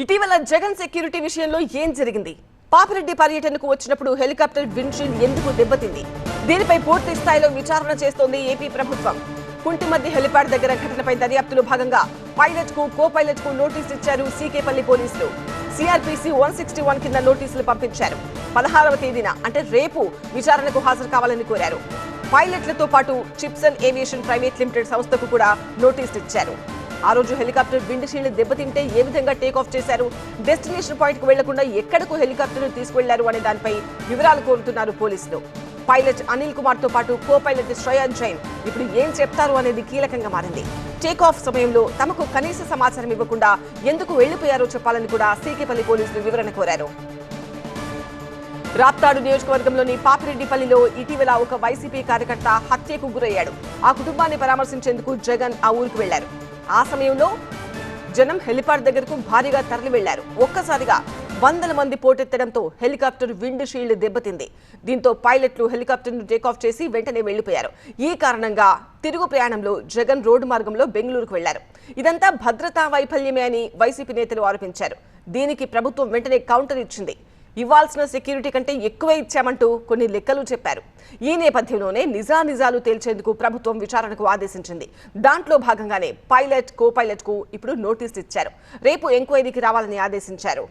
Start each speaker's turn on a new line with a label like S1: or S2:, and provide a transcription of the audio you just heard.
S1: ఇటీవల జగన్ సెక్యూరిటీ విషయంలో ఏం జరిగింది? పాపిరెడ్డి పర్యటనకు వచ్చినప్పుడు హెలికాప్టర్ విండ్షీల్డ్ ఎందుకు దెబ్బతింది? దీనిపై పూర్తి స్థాయిలో విచారణ చేస్తోంది ఏపీ ప్రభుత్వం. కుంటిమద్ది హెలిప్యాడ్ దగ్గర ఘటనపై దర్యాప్తులో భాగంగా పైలట్ కు కో పైలట్ కు నోటీసులు ఇచ్చారు సీకేపల్లి పోలీసులు. సిఆర్పిసి 161 కింద నోటీసులు పంపించారు. 16వ తేదీన అంటే రేపు విచారణకు హాజరు కావాలని కోరారు. పైలట్లతో పాటు చిప్సన్ ఏవియేషన్ ప్రైవేట్ లిమిటెడ్ సంస్థకు కూడా నోటీసులు ఇచ్చారు. ఆ రోజు హెలికాప్టర్ విండ్ షీల్డ్ దెబ్బతింటే ఏ విధంగా టేక్ ఆఫ్ చేశారు, డెస్టినేషన్ పాయింట్ కు వెళ్లకుండా ఎక్కడకు హెలికాప్టర్ తీసుకువెళ్లారు అనే దానిపై వివరాలు కోరుతున్నారు పోలీసులు. పైలట్ అనిల్ కుమార్ తో పాటు కో పైలట్ శ్రేయాన్ జైన్ ఇప్పుడు ఏం చెప్తారు అనేది కీలకంగా మారింది. టేక్ ఆఫ్ సమయంలో తమకు కనీస సమాచారం ఇవ్వకుండా ఎందుకు వెళ్లిపోయారో చెప్పాలని కూడా సీకేపల్లి పోలీసులు వివరణ కోరారు. రాప్తాడు నియోజకవర్గంలోని పాపిరెడ్డిపల్లిలో ఇటీవల ఒక వైసీపీ కార్యకర్త హత్యకు గురయ్యాడు. ఆ కుటుంబాన్ని పరామర్శించేందుకు జగన్ ఆ ఊరికి వెళ్లారు. ఆ సమయంలో జనం హెలిప్యాడ్ దగ్గరకు భారీగా తరలి వెళ్లారు. ఒక్కసారిగా వందల మంది పోటెత్తడంతో హెలికాప్టర్ విండ్ షీల్డ్ దెబ్బతింది. దీంతో పైలట్లు హెలికాప్టర్ను టేకాఫ్ చేసి వెంటనే వెళ్లిపోయారు. ఈ కారణంగా తిరుగు ప్రయాణంలో జగన్ రోడ్డు మార్గంలో బెంగళూరుకు వెళ్లారు. ఇదంతా భద్రతా వైఫల్యమే అని వైసీపీ నేతలు ఆరోపించారు. దీనికి ప్రభుత్వం వెంటనే కౌంటర్ ఇచ్చింది. ఇవ్వాల్సిన సెక్యూరిటీ కంటే ఎక్కువే ఇచ్చామంటూ కొన్ని లెక్కలు చెప్పారు. ఈ నేపథ్యంలోనే నిజానిజాలు తేల్చేందుకు ప్రభుత్వం విచారణకు ఆదేశించింది. దాంట్లో భాగంగానే పైలట్ కో పైలట్ కు ఇప్పుడు నోటీసులు ఇచ్చారు. రేపు ఎంక్వైరీకి రావాలని ఆదేశించారు.